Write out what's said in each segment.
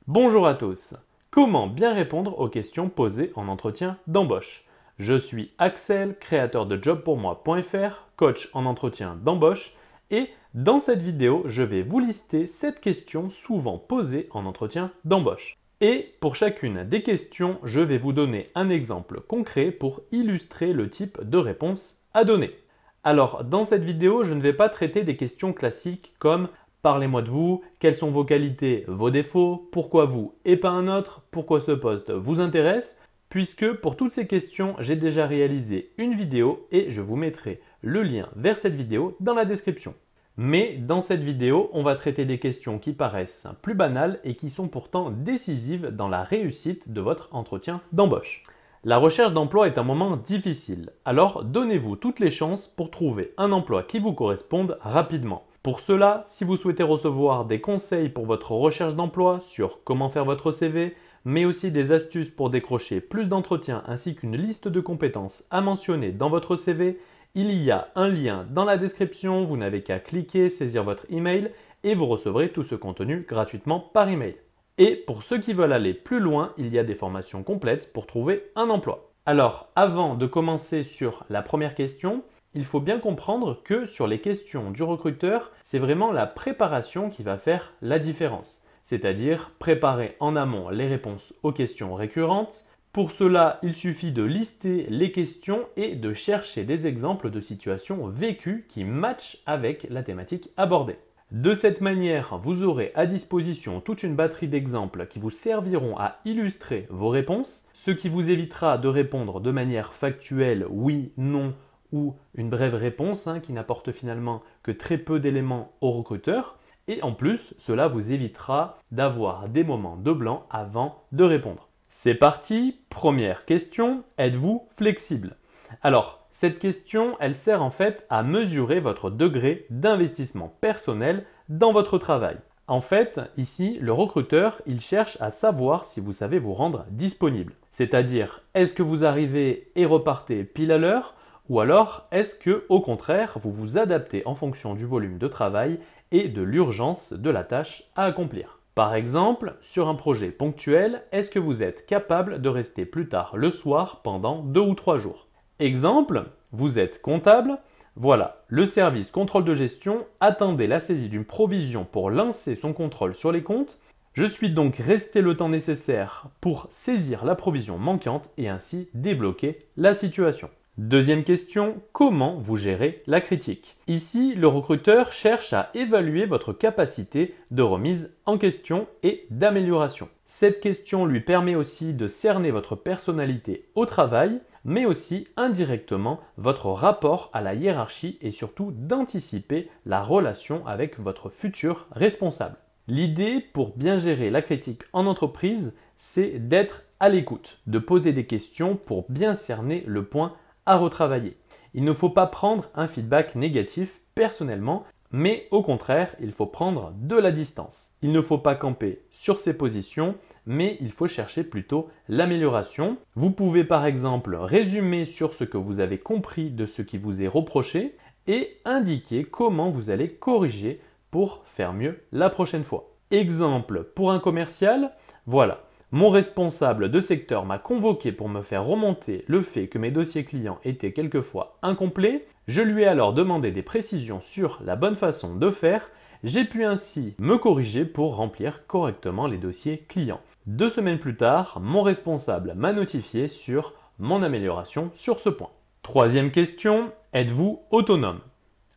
Bonjour à tous. Comment bien répondre aux questions posées en entretien d'embauche? Je suis Axel, créateur de jobpourmoi.fr, coach en entretien d'embauche et dans cette vidéo, je vais vous lister 7 questions souvent posées en entretien d'embauche. Et pour chacune des questions, je vais vous donner un exemple concret pour illustrer le type de réponse à donner. Alors, dans cette vidéo, je ne vais pas traiter des questions classiques comme parlez-moi de vous, quelles sont vos qualités, vos défauts, pourquoi vous et pas un autre, pourquoi ce poste vous intéresse, puisque pour toutes ces questions, j'ai déjà réalisé une vidéo et je vous mettrai le lien vers cette vidéo dans la description. Mais dans cette vidéo, on va traiter des questions qui paraissent plus banales et qui sont pourtant décisives dans la réussite de votre entretien d'embauche. La recherche d'emploi est un moment difficile, alors donnez-vous toutes les chances pour trouver un emploi qui vous corresponde rapidement. Pour cela, si vous souhaitez recevoir des conseils pour votre recherche d'emploi sur comment faire votre CV, mais aussi des astuces pour décrocher plus d'entretiens ainsi qu'une liste de compétences à mentionner dans votre CV, il y a un lien dans la description, vous n'avez qu'à cliquer, saisir votre email et vous recevrez tout ce contenu gratuitement par email. Et pour ceux qui veulent aller plus loin, il y a des formations complètes pour trouver un emploi. Alors, avant de commencer sur la première question, il faut bien comprendre que sur les questions du recruteur, c'est vraiment la préparation qui va faire la différence. C'est-à-dire préparer en amont les réponses aux questions récurrentes. Pour cela, il suffit de lister les questions et de chercher des exemples de situations vécues qui matchent avec la thématique abordée. De cette manière, vous aurez à disposition toute une batterie d'exemples qui vous serviront à illustrer vos réponses, ce qui vous évitera de répondre de manière factuelle oui, non ou une brève réponse qui n'apporte finalement que très peu d'éléments au recruteur. Et en plus, cela vous évitera d'avoir des moments de blanc avant de répondre. C'est parti, première question, êtes-vous flexible? Alors, cette question, elle sert en fait à mesurer votre degré d'investissement personnel dans votre travail. En fait, ici, le recruteur, il cherche à savoir si vous savez vous rendre disponible. C'est-à-dire, est-ce que vous arrivez et repartez pile à l'heure ou alors est-ce que, au contraire, vous vous adaptez en fonction du volume de travail et de l'urgence de la tâche à accomplir? Par exemple, sur un projet ponctuel, est-ce que vous êtes capable de rester plus tard le soir pendant 2 ou 3 jours? Exemple, vous êtes comptable, voilà, le service contrôle de gestion attendait la saisie d'une provision pour lancer son contrôle sur les comptes. Je suis donc resté le temps nécessaire pour saisir la provision manquante et ainsi débloquer la situation. Deuxième question, comment vous gérez la critique? Ici, le recruteur cherche à évaluer votre capacité de remise en question et d'amélioration. Cette question lui permet aussi de cerner votre personnalité au travail, mais aussi indirectement votre rapport à la hiérarchie et surtout d'anticiper la relation avec votre futur responsable. L'idée pour bien gérer la critique en entreprise, c'est d'être à l'écoute, de poser des questions pour bien cerner le point à retravailler. Il ne faut pas prendre un feedback négatif personnellement, mais au contraire, il faut prendre de la distance. Il ne faut pas camper sur ses positions, mais il faut chercher plutôt l'amélioration. Vous pouvez par exemple résumer sur ce que vous avez compris de ce qui vous est reproché et indiquer comment vous allez corriger pour faire mieux la prochaine fois. Exemple pour un commercial, voilà. Mon responsable de secteur m'a convoqué pour me faire remonter le fait que mes dossiers clients étaient quelquefois incomplets. Je lui ai alors demandé des précisions sur la bonne façon de faire. J'ai pu ainsi me corriger pour remplir correctement les dossiers clients. 2 semaines plus tard, mon responsable m'a notifié sur mon amélioration sur ce point. Troisième question, êtes-vous autonome?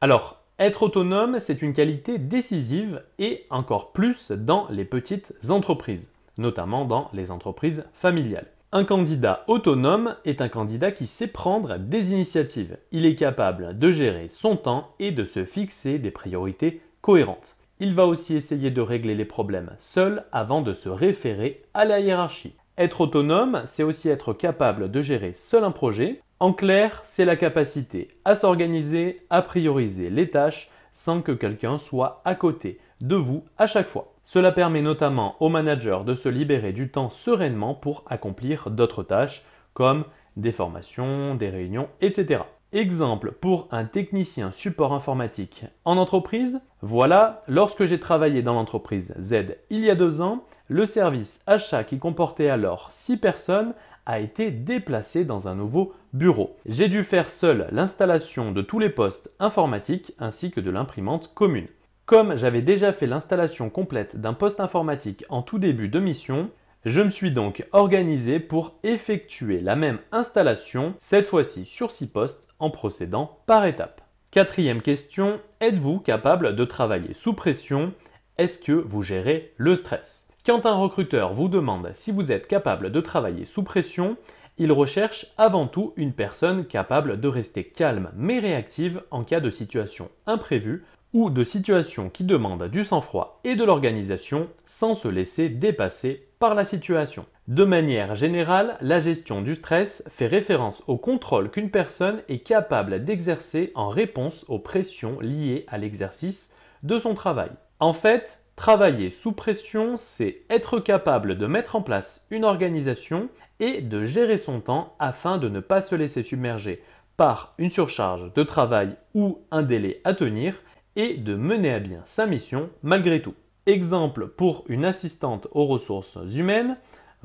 Alors, être autonome, c'est une qualité décisive et encore plus dans les petites entreprises, notamment dans les entreprises familiales. Un candidat autonome est un candidat qui sait prendre des initiatives. Il est capable de gérer son temps et de se fixer des priorités cohérentes. Il va aussi essayer de régler les problèmes seul avant de se référer à la hiérarchie. Être autonome, c'est aussi être capable de gérer seul un projet. En clair, c'est la capacité à s'organiser, à prioriser les tâches sans que quelqu'un soit à côté de vous à chaque fois. Cela permet notamment au manager de se libérer du temps sereinement pour accomplir d'autres tâches comme des formations, des réunions, etc. Exemple pour un technicien support informatique en entreprise. Voilà, lorsque j'ai travaillé dans l'entreprise Z il y a 2 ans, Le service achat qui comportait alors 6 personnes a été déplacé dans un nouveau bureau. J'ai dû faire seul l'installation de tous les postes informatiques ainsi que de l'imprimante commune. Comme j'avais déjà fait l'installation complète d'un poste informatique en tout début de mission, je me suis donc organisé pour effectuer la même installation, cette fois-ci sur 6 postes, en procédant par étapes. Quatrième question, êtes-vous capable de travailler sous pression? Est-ce que vous gérez le stress? Quand un recruteur vous demande si vous êtes capable de travailler sous pression, il recherche avant tout une personne capable de rester calme mais réactive en cas de situation imprévue ou de situation qui demande du sang-froid et de l'organisation sans se laisser dépasser par la situation. De manière générale, la gestion du stress fait référence au contrôle qu'une personne est capable d'exercer en réponse aux pressions liées à l'exercice de son travail. En fait, travailler sous pression, c'est être capable de mettre en place une organisation et de gérer son temps afin de ne pas se laisser submerger par une surcharge de travail ou un délai à tenir et de mener à bien sa mission malgré tout. Exemple pour une assistante aux ressources humaines.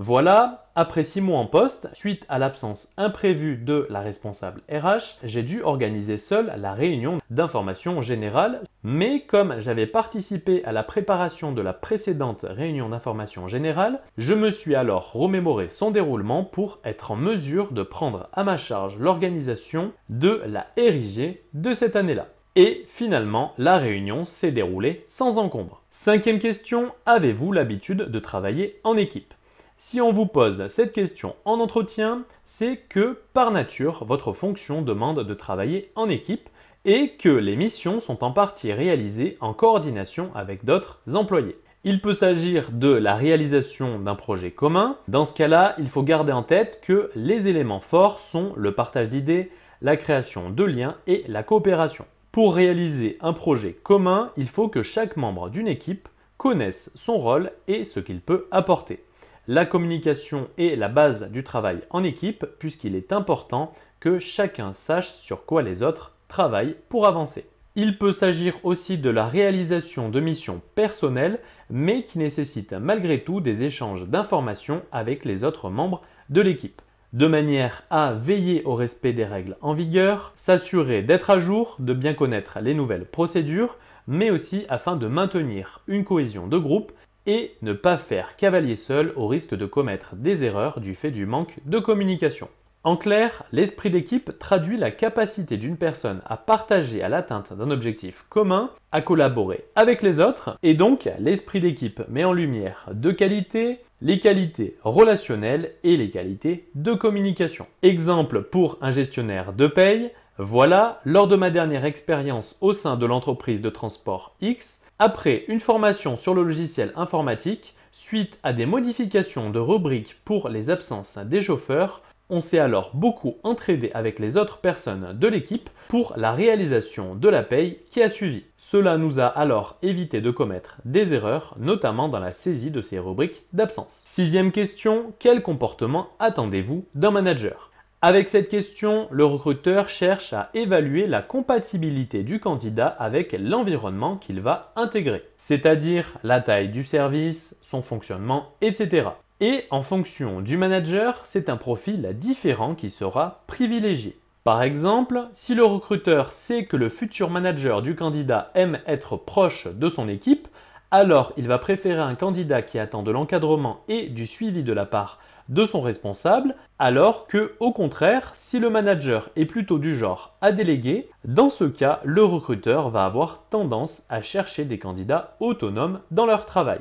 Voilà, après 6 mois en poste, suite à l'absence imprévue de la responsable RH, j'ai dû organiser seul la réunion d'information générale, mais comme j'avais participé à la préparation de la précédente réunion d'information générale, je me suis alors remémoré son déroulement pour être en mesure de prendre à ma charge l'organisation de la RIG de cette année-là. Et finalement, la réunion s'est déroulée sans encombre. Cinquième question, avez-vous l'habitude de travailler en équipe? Si on vous pose cette question en entretien, c'est que par nature, votre fonction demande de travailler en équipe et que les missions sont en partie réalisées en coordination avec d'autres employés. Il peut s'agir de la réalisation d'un projet commun. Dans ce cas-là, il faut garder en tête que les éléments forts sont le partage d'idées, la création de liens et la coopération. Pour réaliser un projet commun, il faut que chaque membre d'une équipe connaisse son rôle et ce qu'il peut apporter. La communication est la base du travail en équipe puisqu'il est important que chacun sache sur quoi les autres travaillent pour avancer. Il peut s'agir aussi de la réalisation de missions personnelles mais qui nécessitent malgré tout des échanges d'informations avec les autres membres de l'équipe, de manière à veiller au respect des règles en vigueur, s'assurer d'être à jour, de bien connaître les nouvelles procédures, mais aussi afin de maintenir une cohésion de groupe et ne pas faire cavalier seul au risque de commettre des erreurs du fait du manque de communication. En clair, l'esprit d'équipe traduit la capacité d'une personne à partager à l'atteinte d'un objectif commun, à collaborer avec les autres, et donc l'esprit d'équipe met en lumière deux qualités, les qualités relationnelles et les qualités de communication. Exemple pour un gestionnaire de paye, voilà, lors de ma dernière expérience au sein de l'entreprise de transport X, après une formation sur le logiciel informatique, suite à des modifications de rubriques pour les absences des chauffeurs, on s'est alors beaucoup entraidé avec les autres personnes de l'équipe pour la réalisation de la paye qui a suivi. Cela nous a alors évité de commettre des erreurs, notamment dans la saisie de ces rubriques d'absence. Sixième question, quel comportement attendez-vous d'un manager? Avec cette question, le recruteur cherche à évaluer la compatibilité du candidat avec l'environnement qu'il va intégrer, c'est-à-dire la taille du service, son fonctionnement, etc. Et en fonction du manager, c'est un profil différent qui sera privilégié. Par exemple, si le recruteur sait que le futur manager du candidat aime être proche de son équipe, alors il va préférer un candidat qui attend de l'encadrement et du suivi de la part de son responsable, alors que, au contraire, si le manager est plutôt du genre à déléguer, dans ce cas, le recruteur va avoir tendance à chercher des candidats autonomes dans leur travail.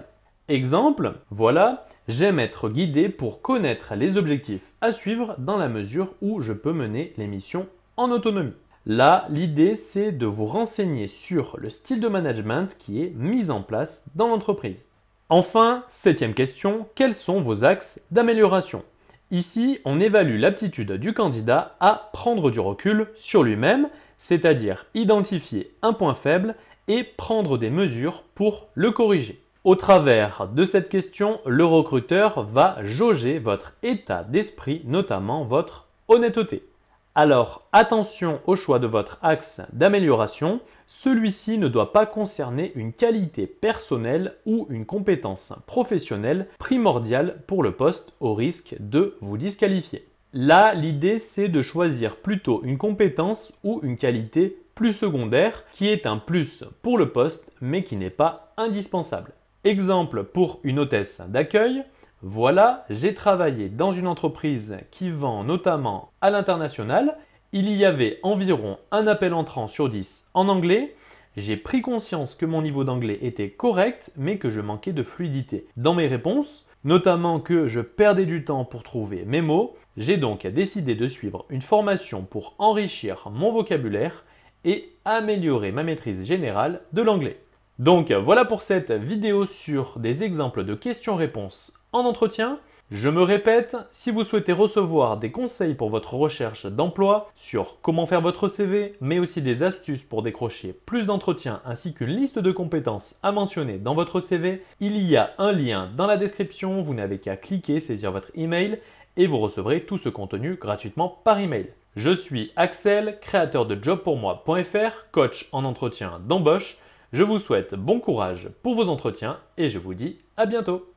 Exemple, voilà, j'aime être guidé pour connaître les objectifs à suivre dans la mesure où je peux mener les missions en autonomie. Là, l'idée, c'est de vous renseigner sur le style de management qui est mis en place dans l'entreprise. Enfin, septième question, quels sont vos axes d'amélioration? Ici, on évalue l'aptitude du candidat à prendre du recul sur lui-même, c'est-à-dire identifier un point faible et prendre des mesures pour le corriger. Au travers de cette question, le recruteur va jauger votre état d'esprit, notamment votre honnêteté. Alors attention au choix de votre axe d'amélioration. Celui-ci ne doit pas concerner une qualité personnelle ou une compétence professionnelle primordiale pour le poste au risque de vous disqualifier. Là, l'idée c'est de choisir plutôt une compétence ou une qualité plus secondaire qui est un plus pour le poste mais qui n'est pas indispensable. Exemple pour une hôtesse d'accueil. Voilà, j'ai travaillé dans une entreprise qui vend notamment à l'international. Il y avait environ un appel entrant sur 10 en anglais. J'ai pris conscience que mon niveau d'anglais était correct, mais que je manquais de fluidité dans mes réponses, notamment que je perdais du temps pour trouver mes mots. J'ai donc décidé de suivre une formation pour enrichir mon vocabulaire et améliorer ma maîtrise générale de l'anglais. Donc voilà pour cette vidéo sur des exemples de questions-réponses en entretien. Je me répète, si vous souhaitez recevoir des conseils pour votre recherche d'emploi sur comment faire votre CV, mais aussi des astuces pour décrocher plus d'entretiens ainsi qu'une liste de compétences à mentionner dans votre CV, il y a un lien dans la description, vous n'avez qu'à cliquer, saisir votre email et vous recevrez tout ce contenu gratuitement par email. Je suis Axel, créateur de jobpourmoi.fr, coach en entretien d'embauche. Je vous souhaite bon courage pour vos entretiens et je vous dis à bientôt.